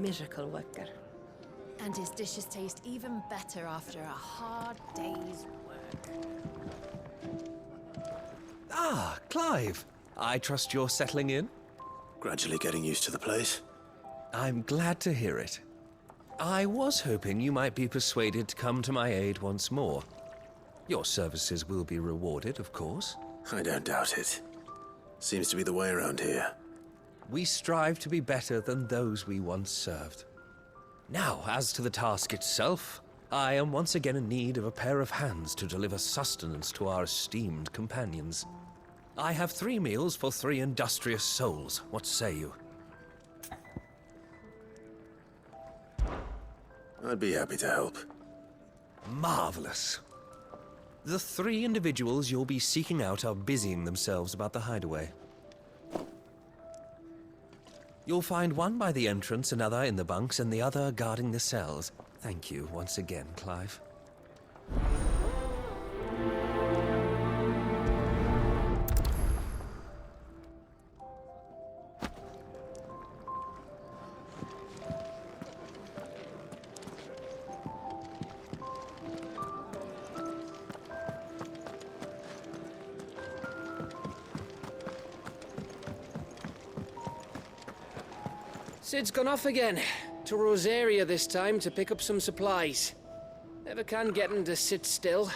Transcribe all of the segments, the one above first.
miracle worker. And his dishes taste even better after a hard day's work. Ah, Clive. I trust you're settling in? Gradually getting used to the place. I'm glad to hear it. I was hoping you might be persuaded to come to my aid once more. Your services will be rewarded, of course. I don't doubt it. Seems to be the way around here. We strive to be better than those we once served. Now, as to the task itself, I am once again in need of a pair of hands to deliver sustenance to our esteemed companions. I have 3 meals for 3 industrious souls. What say you? I'd be happy to help. Marvelous. The 3 individuals you'll be seeking out are busying themselves about the hideaway. You'll find one by the entrance, another in the bunks, and the other guarding the cells. Thank you once again, Clive. Sid's gone off again. To Rosaria this time to pick up some supplies. Never can get him to sit still.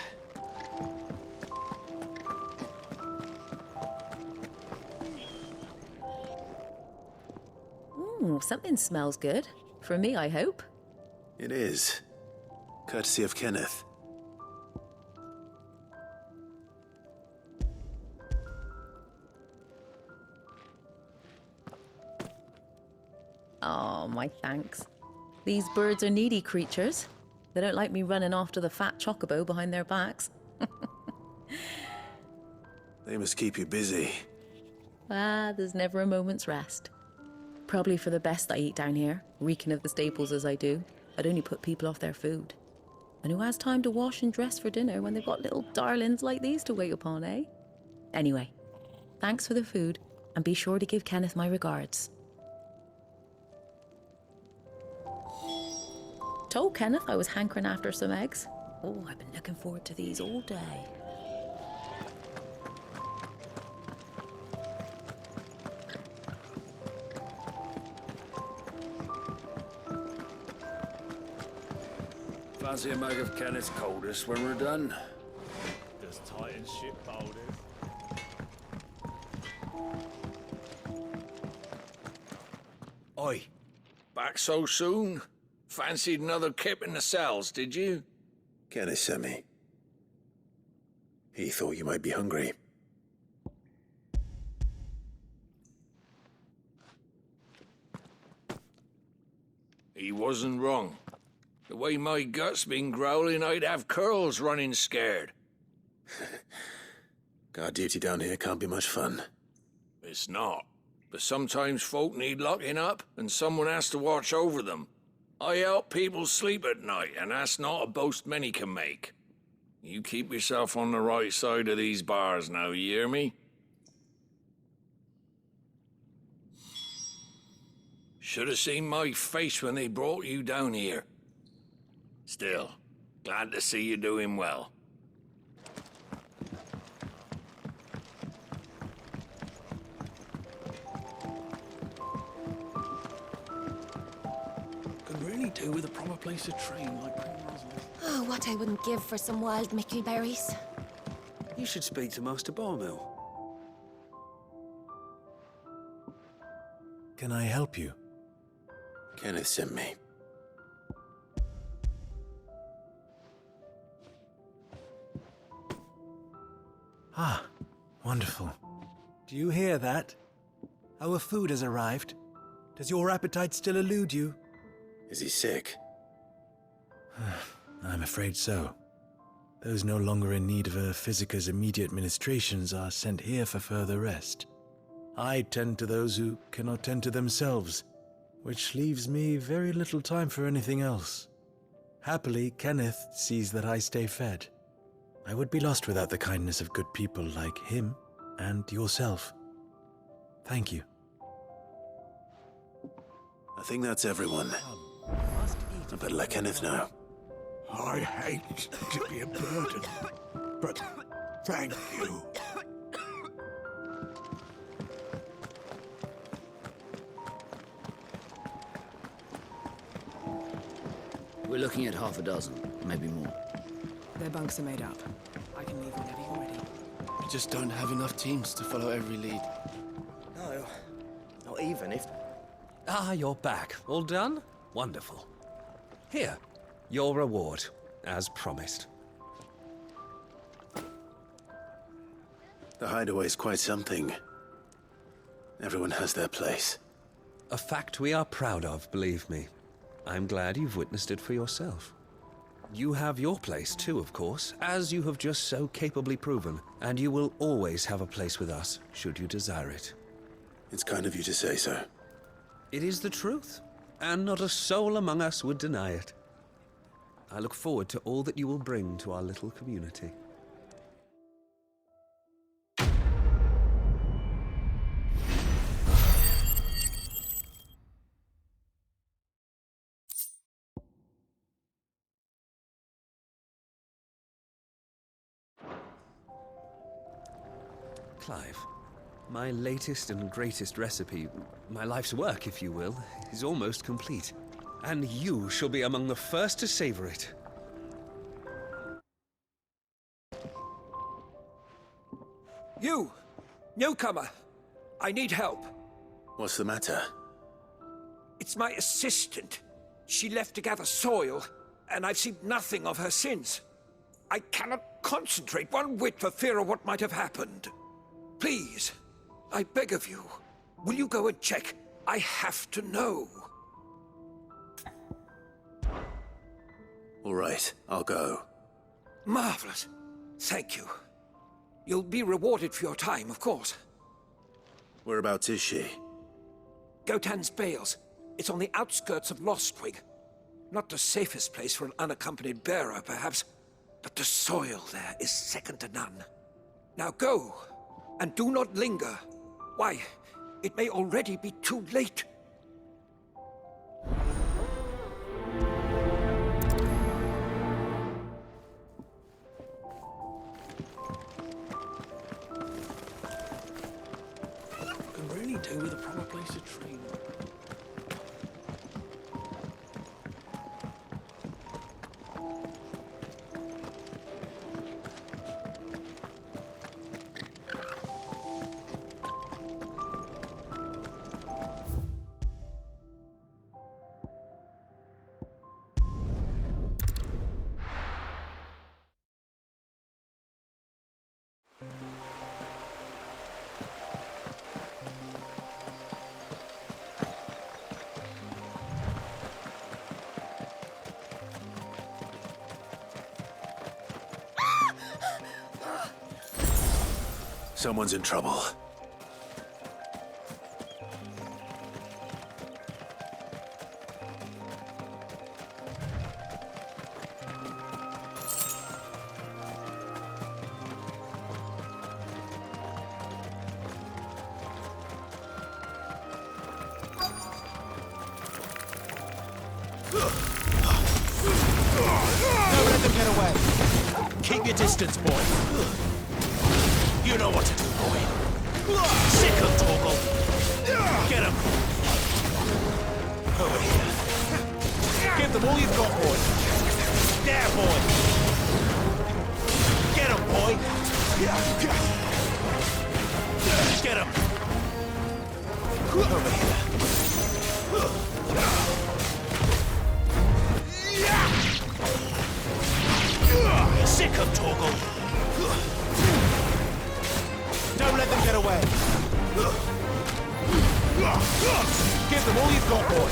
Ooh, something smells good. For me, I hope. It is. Courtesy of Kenneth. Oh, my thanks. These birds are needy creatures. They don't like me running after the fat chocobo behind their backs. They must keep you busy. Ah, there's never a moment's rest. Probably for the best I eat down here, reeking of the staples as I do. I'd only put people off their food. And who has time to wash and dress for dinner when they've got little darlings like these to wait upon, eh? Anyway, thanks for the food, and be sure to give Kenneth my regards. Told Kenneth I was hankering after some eggs. Oh, I've been looking forward to these all day. Fancy a mug of Kenneth's coldest when we're done? Does Titan ship boulders? Oi, back so soon? Fancied another kip in the cells, did you? Kenneth sent me. He thought you might be hungry. He wasn't wrong. The way my gut's been growling, I'd have curls running scared. Guard duty down here can't be much fun. It's not. But sometimes folk need locking up, and someone has to watch over them. I help people sleep at night, and that's not a boast many can make. You keep yourself on the right side of these bars now, you hear me? Should have seen my face when they brought you down here. Still, glad to see you doing well. Could really do with a proper place to train like Primrose. Oh, what I wouldn't give for some wild mickleberries. You should speak to Master Barmill. Can I help you? Kenneth sent me. Ah, wonderful. Do you hear that? Our food has arrived. Does your appetite still elude you? Is he sick? I'm afraid so. Those no longer in need of a physicker's immediate ministrations are sent here for further rest. I tend to those who cannot tend to themselves, which leaves me very little time for anything else. Happily, Kenneth sees that I stay fed. I would be lost without the kindness of good people like him and yourself. Thank you. I think that's everyone. I better let Kenneth know. I hate to be a burden, but thank you. We're looking at half a dozen, maybe more. Their bunks are made up. I can leave whenever you're ready. We just don't have enough teams to follow every lead. No, not even if... Ah, you're back. All done? Wonderful. Here, your reward, as promised. The hideaway's quite something. Everyone has their place. A fact we are proud of, believe me. I'm glad you've witnessed it for yourself. You have your place too, of course, as you have just so capably proven, and you will always have a place with us, should you desire it. It's kind of you to say so. It is the truth, and not a soul among us would deny it. I look forward to all that you will bring to our little community. Clive, my latest and greatest recipe, my life's work, if you will, is almost complete. And you shall be among the first to savor it. You! Newcomer! I need help. What's the matter? It's my assistant. She left to gather soil, and I've seen nothing of her since. I cannot concentrate one whit for fear of what might have happened. Please, I beg of you, will you go and check? I have to know. All right, I'll go. Marvelous. Thank you. You'll be rewarded for your time, of course. Whereabouts is she? Gotan's Bales. It's on the outskirts of Lostwig. Not the safest place for an unaccompanied bearer, perhaps, but the soil there is second to none. Now go, and do not linger. Why, it may already be too late. Can really do with a proper place to train. Someone's in trouble. Don't let them get away. Keep your distance, boy. You know what to do, boy. Sick of Torgal. Get him. Over here. Give them all you've got, boy. There, boy. Get him, boy. Get him. Over here. Sick of Torgal. Don't let them get away. Give them all you've got, boy.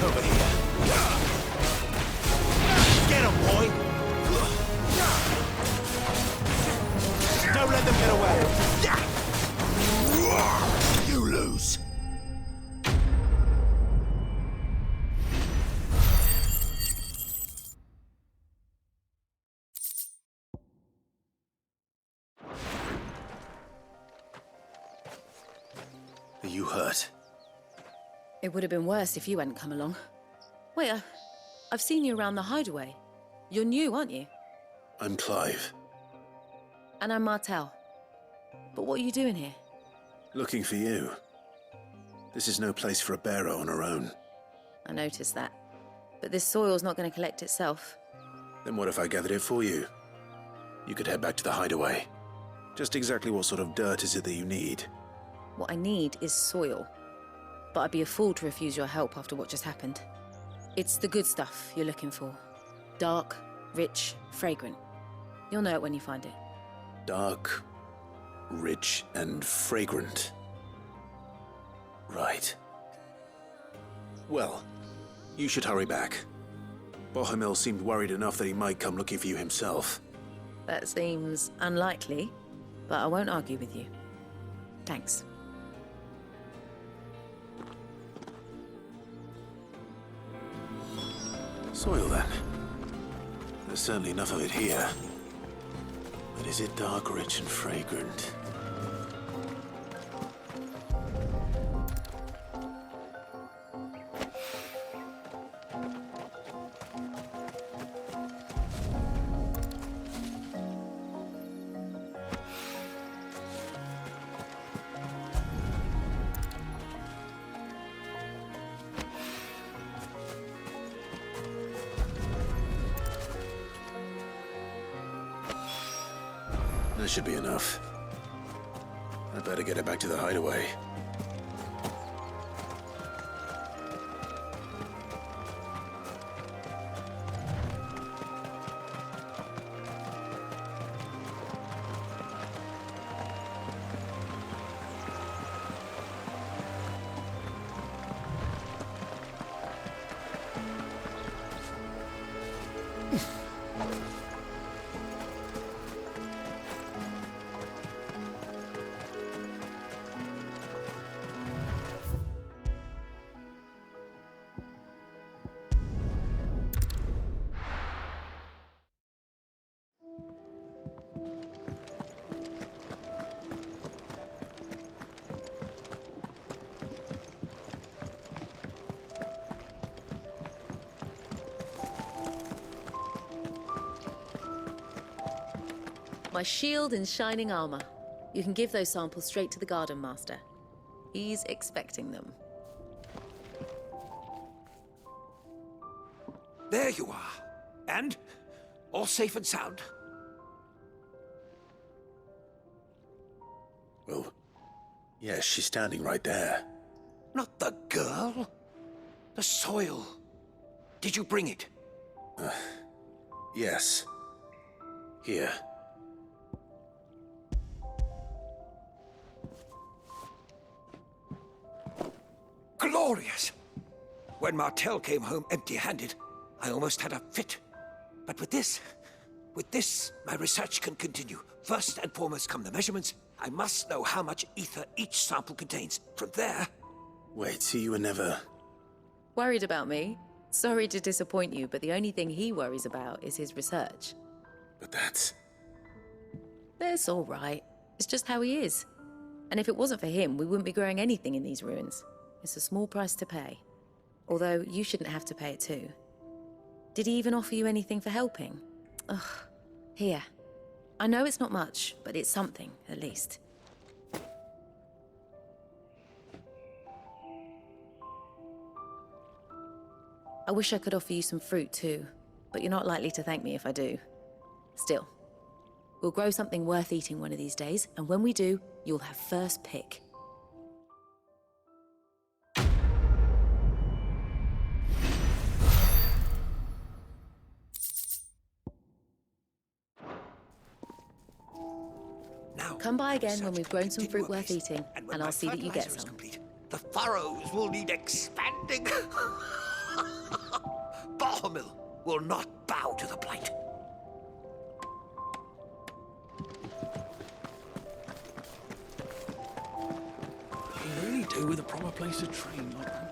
Over here. you hurt? It would have been worse if you hadn't come along. Wait, I've seen you around the hideaway. You're new, aren't you? I'm Clive. And I'm Martel. But what are you doing here? Looking for you. This is no place for a bearer on her own. I noticed that. But this soil's not going to collect itself. Then what if I gathered it for you? You could head back to the hideaway. Just exactly what sort of dirt is it that you need? What I need is soil. But I'd be a fool to refuse your help after what just happened. It's the good stuff you're looking for. Dark, rich, fragrant. You'll know it when you find it. Dark, rich, and fragrant. Right. Well, you should hurry back. Bohemil seemed worried enough that he might come looking for you himself. That seems unlikely, but I won't argue with you. Thanks. Soil, then. There's certainly enough of it here. But is it dark, rich, and fragrant? That should be enough. I'd better get it back to the hideaway. My shield and shining armor. You can give those samples straight to the Garden Master. He's expecting them. There you are. And? All safe and sound? Well, yes, she's standing right there. Not the girl. The soil. Did you bring it? Yes. Here. Glorious! When Martel came home empty-handed, I almost had a fit. But with this, my research can continue. First and foremost come the measurements. I must know how much ether each sample contains. From there... Wait, so you were never... Worried about me? Sorry to disappoint you, but the only thing he worries about is his research. But that's... That's all right. It's just how he is. And if it wasn't for him, we wouldn't be growing anything in these ruins. It's a small price to pay. Although, you shouldn't have to pay it too. Did he even offer you anything for helping? Ugh. Here. I know it's not much, but it's something, at least. I wish I could offer you some fruit too, but you're not likely to thank me if I do. Still, we'll grow something worth eating one of these days, and when we do, you'll have first pick. Come by again when we've grown some fruit worth eating, and I'll see that you get some. The furrows will need expanding. Bohemil will not bow to the blight. You really do with a proper place to train, like